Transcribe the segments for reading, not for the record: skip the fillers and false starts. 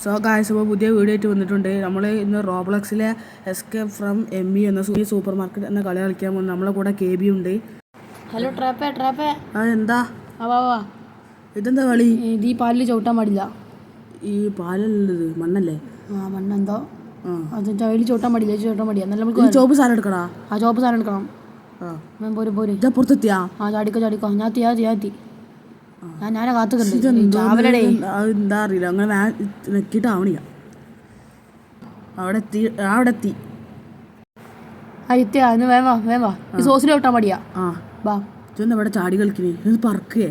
So guys, ഇപ്പോൾ പുതിയ video ആയിട്ട് വന്നിട്ടുണ്ട്. നമ്മൾ ഇന്ന് റോബ്ലക്സിലെ എസ്കേപ്പ് ഫ്രം എമ്മി എന്ന സൂപ്പർ മാർക്കറ്റ് എന്ന കളി കളിക്കാൻ പോകുന്നത്. നമ്മളെ കൂടെ KB ഉണ്ട്. ഹലോ ട്രാപ്പേ അതെന്താ വാ ഇതെന്താ കളി? ഇത് ഈ പാലിൽ ചവിട്ടാൻ പാടില്ല. ഈ പാലല്ലത് മണ്ണല്ലേ? മണ്ണെന്തോ അത് അതിൽ ചവിട്ടാൻ പാടില്ല. ചവിട്ടാൻ പാടില്ല. നല്ല നമുക്ക് ചോപ്പ് സാധനം എടുക്കടാ. ചോപ്പ് സാധനം എടുക്കണം. പോര് പുറത്തെത്തിയാ ചാടിക്കോ ഞാൻ എത്തി ഞാനെ കാത്തുക്കുന്നുണ്ട്. എന്താ അറിയില്ല, അങ്ങനെ നെക്കിട്ടാവണില്ല. അവിടെ എത്തി ഇന്ന് വേവാ ഈ സോസിൽ ചവിട്ടാൻ പാടിയാ. ബാ ഇവിടെ ചാടി കളിക്കണേ, ഇത് പറക്കേ.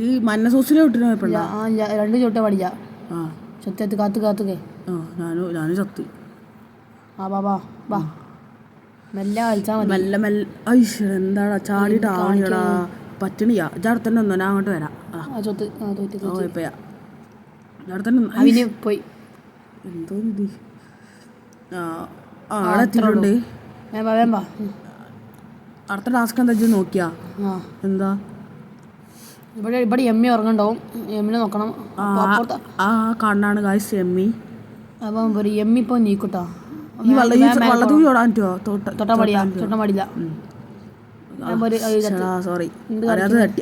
ഈ മഞ്ഞ സോസിൽ ചവിട്ടിന് രണ്ടും ചവിട്ടാൻ പാടില്ല. ചത്തി കാത്തുക്കേ. ഞാനും ചത്തി. ബാ മെല്ലെ കളിച്ചാ മതി. മെല്ലെ എന്താടാ ചാടിയിട്ടാവണിയടാ, പറ്റണില്ല. ഇജവിടെ തന്നെ ഒന്നോ, ഞാൻ അങ്ങോട്ട് വരാം. പോയി എന്തോ ഇത് ആടെ എത്തിയിട്ടുണ്ട്. അടുത്ത ടാസ്ക് എന്താ നോക്കിയാ? എന്താ ഇവിടെ എമ്മി ഉറങ്ങണ്ടാവും. എമ്മിനെ നോക്കണം. കണ്ണാണ് ഗായ്സ് എമ്മി. അപ്പം എമ്മി ഇപ്പൊ നീക്കൂട്ടോ. ഈ വെള്ളത്തിൽ ചോടാൻ പറ്റുമോ? തൊട്ടാൻ പാടില്ല. സോറി,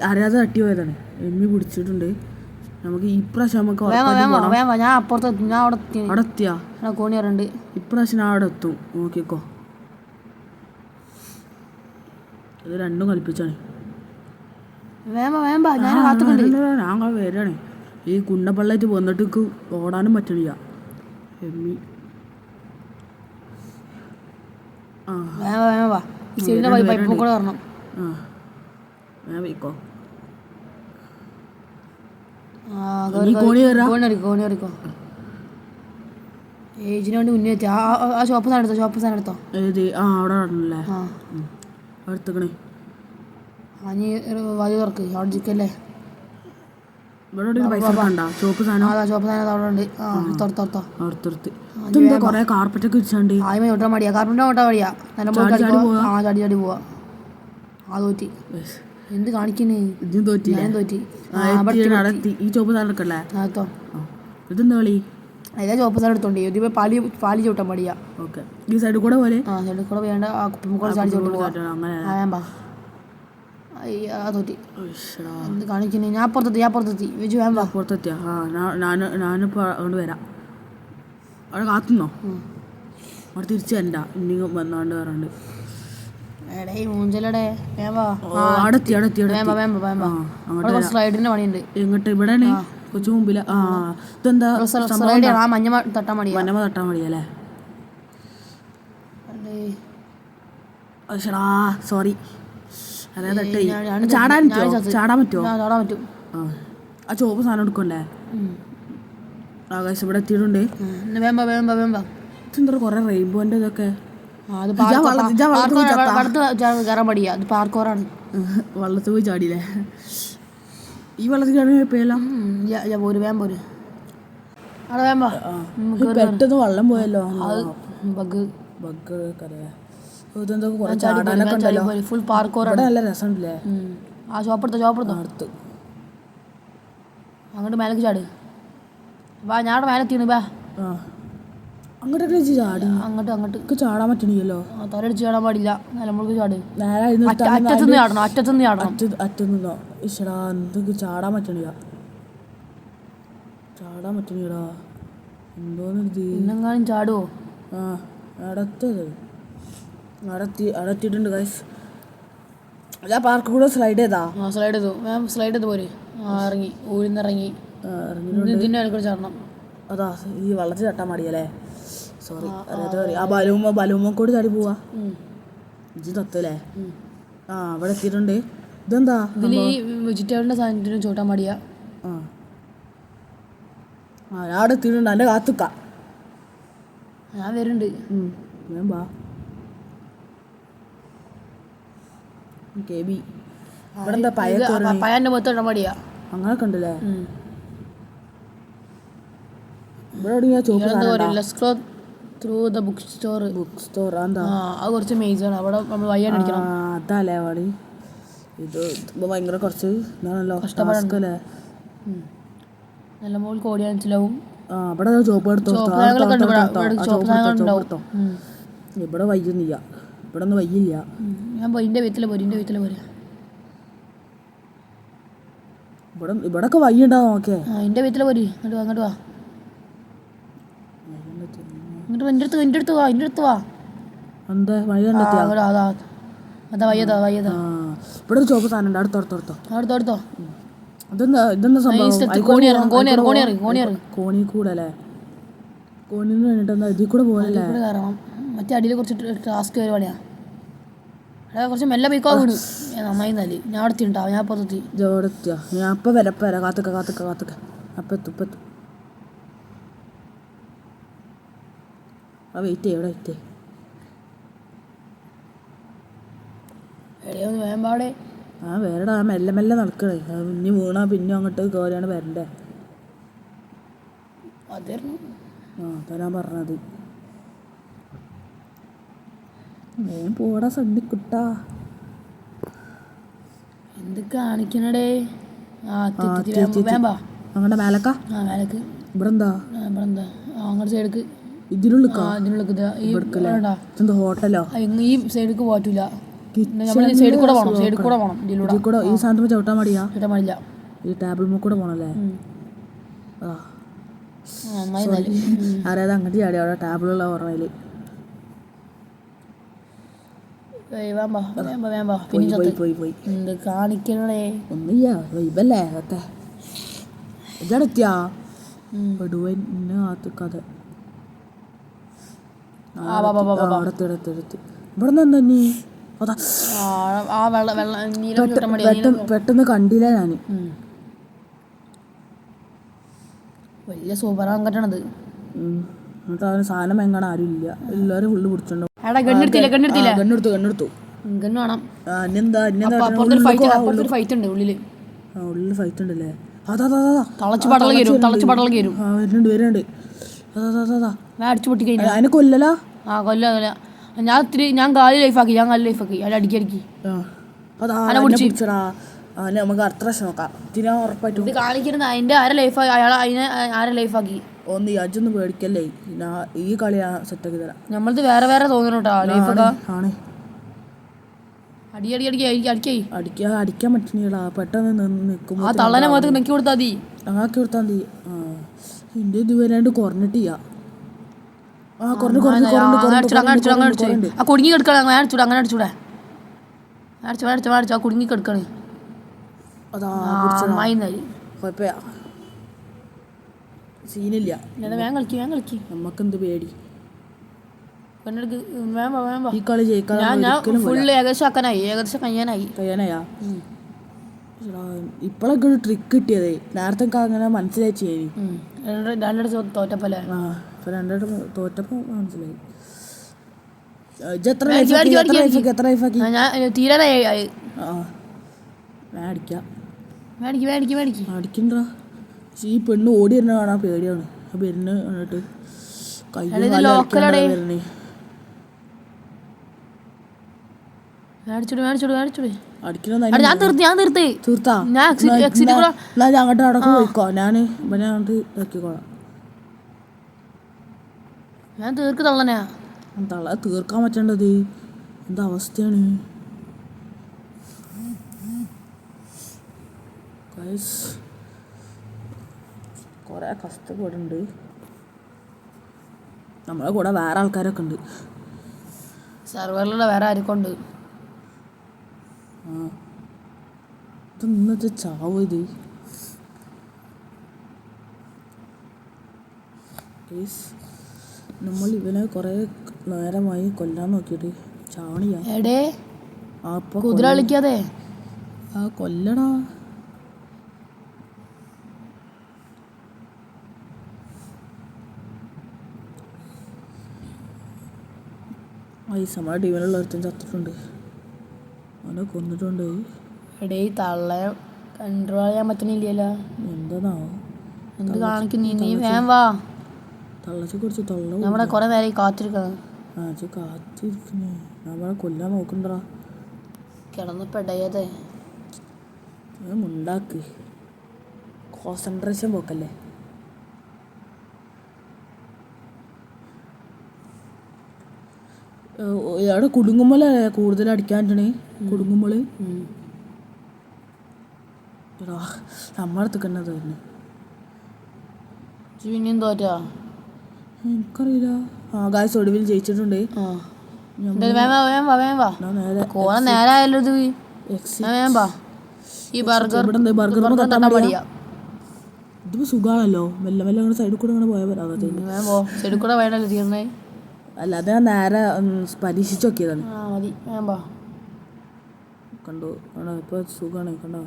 അറിയാതെ തട്ടി പോയതാണ്. എമ്മി പിടിച്ചിട്ടുണ്ട്. നമുക്ക് ഇപ്രാവശ്യം ഞാൻ അപ്പുറത്ത് അവിടെ എത്തിയാ കോണി അറിയണ്ട്. ഇപ്രാവശ്യം ഞാൻ അവിടെ എത്തും. നോക്കിക്കോ, ഇത് രണ്ടും കളിപ്പിച്ചാണ്. ഞാൻ വരാണ്. ഈ കുണ്ടപ്പള്ളായിട്ട് വന്നിട്ട് ഓടാനും പറ്റണില്ല. എമ്മി ഏജിന് വേണ്ടി മുന്നേ എത്തി. ആ ഷോപ്പ് സാധനം എടുത്തോ. അവിടെ എടുത്തക്കണേ. വലിയ തുറക്ക് അവിടെ ജിക്കല്ലേ. കൊറേ കാർപ്പറ്റൊക്കെ വെച്ചാണ്ട് ചവിട്ടാൻ മടിയാ. ചാടി പോവാ. തോറ്റി. എന്ത് കാണിക്കുന്നേ? ഞാൻ തോറ്റി. ഈ ചോപ്പ് സാധനം എടുക്കല്ലേ? ഇതെന്താ കളി? അതാ ചോപ്പ് സാധനം എടുത്തോണ്ട് ഇതിപ്പോ പാലി ചവിട്ടാൻ മടിയാ. ഈ സൈഡിൽ കൂടെ പോലെ സൈഡിൽ കൂടെ വേണ്ട. ആ കുപ്പിമുക്കോടെ ചാടി ചവിട്ട് പോവാ. തോറ്റി. എന്ത് കാണിക്കുന്നേ? ഞാൻ പുറത്തെത്തി. വിജു പുറത്തെത്തിയാ? ഞാനിപ്പോ അങ്ങോട്ട് വരാം. അവിടെ കാത്തുന്നോ? അവിടെ തിരിച്ചു വരണ്ട. ഇനി വന്നാണ്ട് വരാണ്ട്. സ്ലൈഡിന്റെ പണിയുണ്ട്. എങ്ങോട്ട്? ഇവിടെയാണ് കൊച്ചു മുമ്പില്. ഇതെന്താ മഞ്ഞ തട്ടാൻ മടിയല്ലേ? സോറി, ചാടാൻ പറ്റുമോ? ആ ചോപ്പ് സാധനം എടുക്കണ്ടേ? ആകാശം ഇവിടെ എത്തിയിട്ടുണ്ട്. എന്താ കൊറേ റെയിൻബോന്റെ ഇതൊക്കെ. വള്ളത്തിൽ പോയി ചാടിയില്ലേ? ഈ വെള്ളത്തിൽ ചാടി പെട്ടെന്ന് വെള്ളം പോയല്ലോ. ഫുൾ പാർക്കോർ നല്ല രസമുണ്ടല്ലേ? ആ ഷോപ്പെടുത്തോ അടുത്ത് അങ്ങോട്ട് മേലേക്ക് ചാട്. ഞാൻ മേലെ എത്തിയാണ്. അങ്ങോട്ടൊക്കെ ചാടി. അങ്ങോട്ട് ചാടാൻ പറ്റണില്ലല്ലോ. തലടിച്ച് ചാടാൻ പാടില്ല. നിലമ്പൂർക്ക് ചാട്. അറ്റത്തുനിന്ന് അറ്റത്തുനിന്നോ? ഈശ്വടാ, എന്തൊക്കെ ചാടാൻ പറ്റണില്ല. എന്തോന്ന് ഇന്നെങ്ങാനും ചാടുവോ? അടത്തിയിട്ടുണ്ട് ഗൈസ്. ഞാൻ പാർക്ക് കൂടെ സ്ലൈഡ് ചെയ്തു പോരെ. ഇറങ്ങി ഊരിന്നിറങ്ങി ഇതിൻ്റെ മേൽക്കൂടെ ചാടണം. അതാ ഈ വെള്ളത്തിൽ തട്ടാൻ മടിയല്ലേ? സോറി, ആ ബലൂമോക്കോട് ചാടി പോവാ. ഇജ്ജ് തത്തല്ലേ? അവിടെ എത്തിയിട്ടുണ്ട്. ഇതെന്താ? ഇതിൽ ഈ വെജിറ്റബിളിന്റെ സാധനത്തിന് ചോട്ടാൻ മടിയാ. ഞാൻ അവിടെ എത്തിയിട്ടുണ്ട്. എൻ്റെ കാത്തുക്ക. ഞാൻ വരുന്നുണ്ട്. ഞാൻ വാ. ഇവിടെ എന്താ പയ്യന്റെ മൊത്തം മടിയാ. അങ്ങനൊക്കെ ഉണ്ടല്ലേ? ബുക്ക് സ്റ്റോർ കുറച്ച് മേജാണ്. അവിടെ നമ്മൾ വയ്യാൻ അടിക്കണം. അതല്ലേ വഴി. ഇത് ഭയങ്കര കുറച്ച് ഇതാണല്ലോ, കഷ്ടപ്പാടല്ലേ? നല്ല മോൾ കോടി മനസ്സിലാവും. ആ ഇവിടെ ചോപ്പ് എടുത്തോ എടുത്തോ. ഇവിടെ വയ്യൊന്നുമില്ല, ഇവിടെ ഒന്നും വയ്യില്ല. ഞാൻ എൻ്റെ വീട്ടിൽ പോരാ ഇവിടൊക്കെ വയ്യുണ്ടാവും. ഓക്കെ എൻ്റെ വീട്ടിൽ പോരി. അങ്ങോട്ട് വാ എൻ്റെ അടുത്ത് വാ. എന്താ വഴി അതാ വയ്യതാ. ഇവിടെ ഒരു ചോപ്പ് സാധനം ഉണ്ട്. അടുത്തോ. ഇതെന്താ സംഭവം? കോണി കൂടെ അല്ലേ? കോണിന്ന് വേണ്ടിട്ട് എന്താ ഇതിൽ കൂടെ പോകണല്ലേ? മറ്റേ അടിയിൽ കുറച്ച് ടാസ്ക് പരിപാടിയാ. കുറച്ച് മെല്ലെ ബൈക്കോ വീണ് നന്നായി. ഞാൻ അവിടെ എത്തിണ്ടാവും. ഞാൻ അപ്പോൾ എത്തി. ഞാൻ അപ്പം വരാം. കാത്തുക്ക അപ്പം എത്തും. വെയിറ്റ് വേമ്പാടെ വേറെടാ മെല്ലെ നടക്കണേ. ഇനി വീണാ പിന്നെ അങ്ങോട്ട് കയറിയാണ് വരണ്ടേ. അതാ പറഞ്ഞത്. പോടാ സണ്ണിക്കുട്ടാ. എന്ത് കാണിക്കണടേ? അങ്ങടെ മേലക്ക് ഇവിടെ എന്താ അങ്ങോട്ട് സൈഡിക്ക് എന്താ ഹോട്ടലോ? ഈ സൈഡിക്ക് പോറ്റില്ല. സൈഡിൽ കൂടെ പോകണം. ഈ സാധനത്തിൽ ചവിട്ടാൻ പാടില്ല. പാടില്ല. ഈ ടേബിൾ കൂടെ പോണല്ലേ? ആരാത് അങ്ങോട്ട് ചാടി അവിടെ ടേബിളുള്ള ഓർമ്മയില്. പോയി കാണിക്കണേ ഒന്നുമില്ല. വൈബല്ലേ അതൊക്കെ. ഇതെത്തിയാ പെടുവൻ കാത്തുക്കഥ. ഇവിടെ നിന്ന് തന്നെ പെട്ടെന്ന് കണ്ടില്ല ഞാൻ. വലിയ സൂപ്പറാണ് കെട്ടണത്. എന്നിട്ട് അവന് സാധനം എങ്ങനെ ആരും ഇല്ല. എല്ലാരും ഫുള്ള് പിടിച്ചോണ്ടു. ഗണ്ണെടുത്തു. ഉള്ളില് ഫൈറ്റ് ഉണ്ടല്ലേ? വരുന്നുണ്ട്. അടിച്ചു പൊട്ടി കഴിഞ്ഞു. അതിനെ കൊല്ലലാ? കൊല്ല. ഞാൻ കാല് ലൈഫാക്കി. അയാൾ അടിക്കി നമുക്ക് അടുത്ത പ്രാവശ്യം നോക്കാം. ഉറപ്പായിട്ടും കാണിക്കുന്നത് അതിന്റെ ആരെ ലൈഫാക്കി. ഒന്ന് അജൊന്നും പേടിക്കല്ലേ. ഈ കളി സെറ്റാക്കി തരാം. നമ്മളത് വേറെ തോന്നണോട്ടാ ലൈഫൊക്കെ. ആണ് അടിക്കാൻ പറ്റുന്നില്ല. പെട്ടെന്ന് നിൽക്കുമ്പോ തള്ളനെ മുഖത്ത് നെക്കി കൊടുത്താൽ മതി. ആക്കി കൊടുത്താൽ മതി. എന്റെ ഇതുവരാണ്ട് കുറഞ്ഞിട്ടില്ല. കുടുങ്ങി കിടക്കണേ. അങ്ങനെ അടിച്ചൂടെ? കുടുങ്ങി കിടക്കണേ. സീനില്ല. വേഗം കളിക്ക്. നമ്മക്കെന്ത് പേടി? ഈ കളി ഏകദേശം കഴിയാനായി. ഇപ്പോഴൊക്കെ ഒരു ട്രിക്ക് കിട്ടിയതേ. നേരത്തെ അങ്ങനെ മനസ്സിലായി ചെയ്യും. തോറ്റപ്പോലെ രണ്ടിടം തോറ്റപ്പോ മനസ്സിലായി. അടിക്കണ്ട. ഈ പെണ്ണ് ഓടി വരുന്ന കാണാൻ പേടിയാണ്. വരുന്ന കണ്ടിട്ട് അങ്ങോട്ട് അടക്കം പോയിക്കോ. ഞാൻ ഇവനെ അങ്ങോട്ട് ഇറക്കിക്കോളാം. ഞാൻ തള്ളനാ തീർക്കാൻ പറ്റേണ്ടത്. എന്താ അവസ്ഥയാണ്? കുറെ കഷ്ടപ്പെടുന്നുണ്ട്. നമ്മളെ കൂടെ വേറെ ആൾക്കാരൊക്കെ ഉണ്ട്. സർവറിലുള്ള വേറെ ആർക്കുണ്ട്? ഇത് ഇന്നത്തെ ചാവ്. ഇത് നമ്മൾ ഇവനെ കുറെ നേരമായി കൊല്ലാൻ നോക്കിയിട്ട് ചാവണിയാ. കുതിര കളിക്കാതെ കൊല്ലടാ. നമ്മുടെ ടീമിലുള്ള ഒരുത്തൻ ചത്തിട്ടുണ്ട്. അവനെ കൊന്നിട്ടുണ്ട്. തള്ള കൺട്രോൾ ചെയ്യാൻ പറ്റണില്ലല്ലോ. എന്താണാവോ എന്ത് കാണിക്കുന്നു? നീ വേഗം വാ. തള്ളച്ചെ കുറിച്ച് നമ്മുടെ കുറെ നേരം കാത്തിരിക്കണം. കാത്തിരിക്കുന്നേ. നമ്മളെ കൊല്ലാൻ നോക്കണ്ടടാ. കിടന്ന് പെടയതേ. മുണ്ടാക്ക്. കോൺസെൻട്രേഷൻ പോക്കല്ലേ. അവിടെ കുടുങ്ങുമ്പോഴല്ലേ കൂടുതൽ അടിക്കാൻ പറ്റണേ. കുടുങ്ങുമ്പോൾ നമ്മളടുത്തേക്കന്നത് തന്നെ പിന്നെയും തോറ്റാ എനിക്കറിയില്ല. ഗായ്സ് ഒടുവിൽ ജയിച്ചിട്ടുണ്ട്. നേരായല്ലോ ഇത്. ഈ ബർഗർ ഇതിപ്പോ സുഖാണല്ലോ. മെല്ലെ മെല്ലെ അങ്ങനെ സൈഡിൽ കൂടെ അങ്ങനെ പോയാൽ സൈഡിൽ കൂടെ വേണല്ലോ തീർന്നേ. അല്ലാതെ ഞാൻ നേരെ പരീക്ഷിച്ച് നോക്കിയതാണ്. കണ്ടു ഇപ്പൊ സുഖാണ്. കണ്ടോ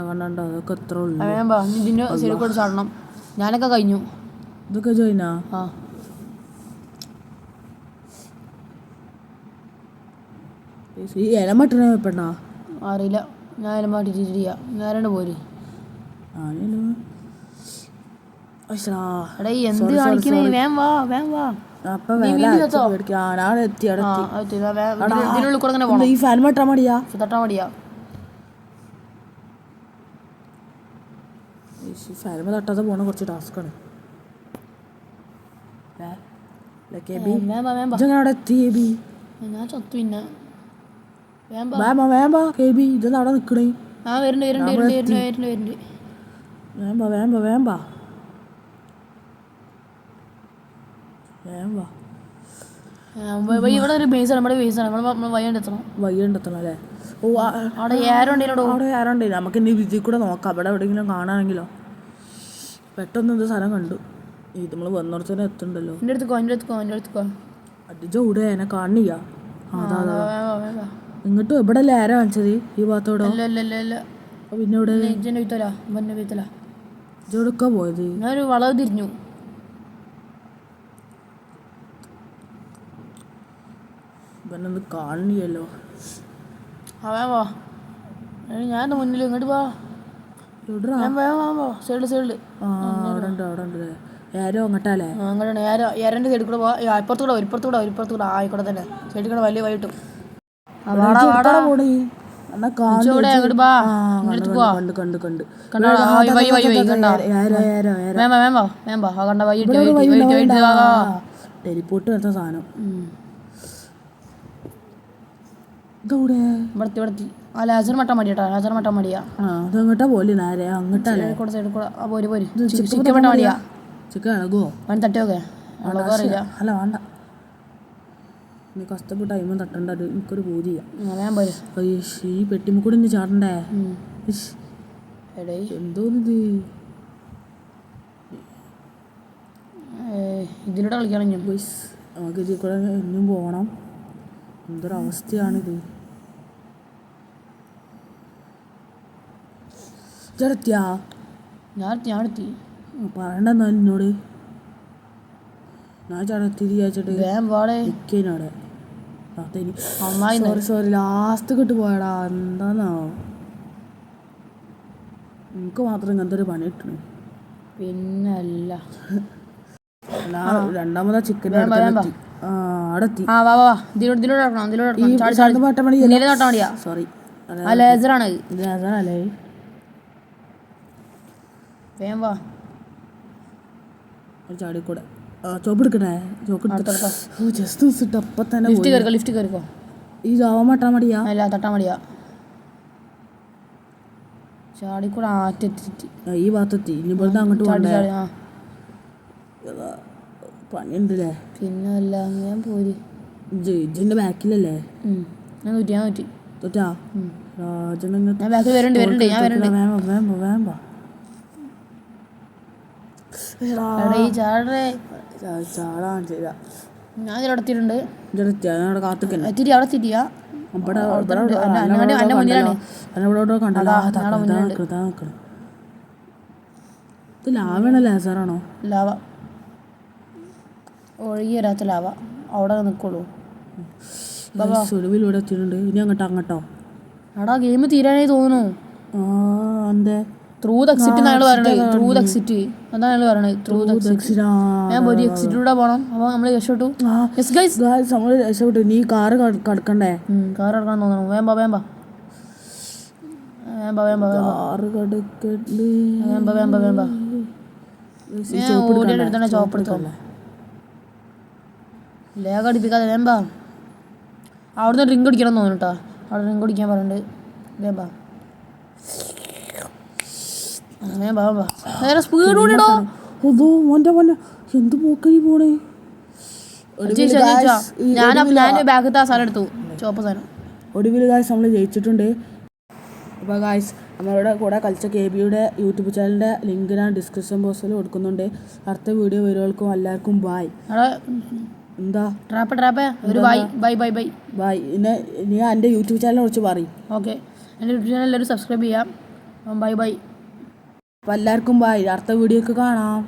കണ്ടോ അതൊക്കെ എത്ര ഇതിന്റെ സൈഡിൽ കൂടെ ചാടണം. ഞാനൊക്കെ കഴിഞ്ഞു. ഇതൊക്കെ ജോയിനാ. ഈ ഇലമട്ടണ പെണ്ണാ അറിയില്ല. ഞാൻ ഇലമാട്ടിട്ടില്ല. നേരെ പോര്. എന്ത് കാണിക്കണേ? വേം വാ. ഈ ഫാൻ മട്ടാ മടിയാ. ഫാനുമ തട്ടാതെ പോണ കുറച്ച് ടാസ്ക്കാണ്. ഞാൻ ചത്തു. പിന്നെ ഇതെന്ന് അവിടെ നിക്കണേ. വേമ്പാ ഇവിടെ ഒരു ബേസാണ്. നമ്മുടെ ബേസാണ്. നമ്മൾ വയ്യണ്ടെത്തണം അല്ലേ. അവിടെ ആരുണ്ട്. നമുക്ക് ഇനി ഇതിൽ കൂടെ നോക്കാം. അവിടെ എവിടെയെങ്കിലും കാണാനെങ്കിലോ. പെട്ടെന്ന് എന്ത് സ്ഥലം കണ്ടു. ഇത് നമ്മൾ വന്നോടത്തന്നെ എത്തുണ്ടല്ലോ. എൻ്റെ അടുത്ത് അടിച്ചൂടെ എന്നെ കാണില്ല. ഇങ്ങോട്ട് ഇവിടെ അല്ലേ ആരാ കാണിച്ചത്? ഈ ഭാഗത്തോടോ? പിന്നെ ഇവിടെ ഇതൊക്കെ പോയത്. ഞാനൊരു വളവ് തിരിഞ്ഞു. ഇവനൊന്നും കാണില്ലല്ലോ. ഞാൻ മുന്നിൽ ഇങ്ങോട്ട് പോ. സൈഡിൽ ആരോ അങ്ങോട്ടല്ലേ? അങ്ങോട്ടാണ് ഏരൻ്റെ സൈഡിൽ കൂടെ പോവാ. ഇപ്പുറത്തൂടെ ആയിക്കോട്ടെ തന്നെ. സൈഡിൽ കൂടെ വലിയ വൈകിട്ടും ടെലിപ്പോർട്ട് വരുന്ന സാധനം. ലേസർ മട്ടാൻ മടിയാ. അതങ്ങോട്ടാ പോലെ നേരെ അങ്ങോട്ടല്ലേ? ചിക്കൻ ഇളകുവോ? തട്ടിയൊക്കെ അറിയില്ല. അല്ല വേണ്ട. നീ കഷ്ടപ്പെട്ട് അയിമ തട്ടണ്ട. എനിക്കൊരു പൂതിയാ. ഈ പെട്ടിമുക്കൂടെ ഇനി ചാടണ്ടേ? എന്തോന്നിത്? ഇതിലൂടെ കളിക്കണം. നമുക്ക് ഇതിൽ കൂടെ ഇനിയും പോകണം. എന്തൊരവസ്ഥയാണിത്. ഞാൻ എത്തി. പറയണ്ടെന്നാ എന്നോട്. ഞാൻ ചടത്തി വിചാരിച്ചിട്ട് സോറി ലാസ്റ്റ് കിട്ട് പോയടാ. എന്താന്നോ എനിക്ക് മാത്രം ഇങ്ങനത്തെ ഒരു പണി കിട്ടണേ. പിന്നല്ല രണ്ടാമതാ ചിക്കൻ സോറി ലേസറാണല്ലേ. ചാടിക്കൂടെ ചോപ്പെടുക്കണേ. ജസ്റ്റ് അപ്പൊ തന്നെ ലിഫ്റ്റ് കയറിക്കോ. ഈ ജാവാൻ തട്ടാൻ മടിയാ. തട്ടാൻ മടിയാ. ചാടിക്കൂടെ ആറ്റെത്തി. ഈ ഭാഗത്തെത്തി. ഇനി ഇവിടുന്ന് അങ്ങോട്ട് പോകണ്ടേ? പണിയുണ്ടല്ലേ. പിന്നെ അല്ല ഞാൻ പോരി. ജിന്റെ ബാക്കിലല്ലേ? ഞാൻ തോറ്റാ. ഞാൻ ഇതിലെത്തിയിട്ടുണ്ട്. കാത്തിക്കന്നെ അവിടെ തിരിയാ. ഇത് ലാവണ ലേസറാണോ? ലാവ ഒഴുകി വരാത്ത ലാവ. അവിടെ നിൽക്കുള്ളൂ. സുലഭിലൂടെ എത്തിയിട്ടുണ്ട്. ഇനി അങ്ങോട്ടോ? എടാ ഗെയിം തീരാനായി തോന്നുന്നു. എന്തേ? ത്രൂ ദ എക്സിറ്റ് എന്നാണ് പറയണത്. ത്രൂ ദ എക്സിറ്റ് അതാണ് ഞങ്ങൾ പറയണത്. Through the exit. ഞാൻ പോയി എക്സിറ്റിലൂടെ പോകണം. അപ്പോൾ നമ്മൾ രക്ഷപ്പെട്ടു. രക്ഷപ്പെട്ടു. നീ കാറ് കടക്കണ്ടേ? കാർ കടക്കാൻ തോന്നണം. വേമ്പ ചോപ്പെടുത്തോ. ലേഖ അടിപ്പിക്കാതെ വേമ്പ. അവിടുന്ന് ഡ്രിങ്ക് കുടിക്കണം എന്ന് തോന്നുന്നു കേട്ടോ. അവിടെ ഡ്രിങ്ക് കുടിക്കാൻ പറഞ്ഞിട്ടുണ്ട്. വേമ്പാ വേറെ സ്പീഡ് കൂടിടോ. അതോ മോൻ്റെ എന്ത് പോക്കണി പോണേ. ഞാൻ ബാഗത്തെ ആ സാധനം എടുത്തു, ചുവപ്പ് സാധനം. ഒടുവിൽ ഗായ്സ് നമ്മൾ ജയിച്ചിട്ടുണ്ട്. അപ്പോൾ ഗായ്സ് നമ്മളുടെ കൂടെ കളിച്ച KB-യുടെ യൂട്യൂബ് ചാനലിൻ്റെ ലിങ്ക് ഞാൻ ഡിസ്ക്രിപ്ഷൻ ബോക്സിൽ കൊടുക്കുന്നുണ്ട്. അടുത്ത വീഡിയോ വരുവോൾക്കും എല്ലാവർക്കും ബായ്. എന്താ ഒരു bye bye bye bye bye. ഇനി എൻ്റെ യൂട്യൂബ് ചാനലിനെ കുറിച്ച് പറയും. ഓക്കെ, എൻ്റെ യൂട്യൂബ് ചാനൽ എല്ലാവരും സബ്സ്ക്രൈബ് ചെയ്യാം. Bye bye. അപ്പോൾ എല്ലാവർക്കും ബായ്. അടുത്ത വീഡിയോക്ക് കാണാം.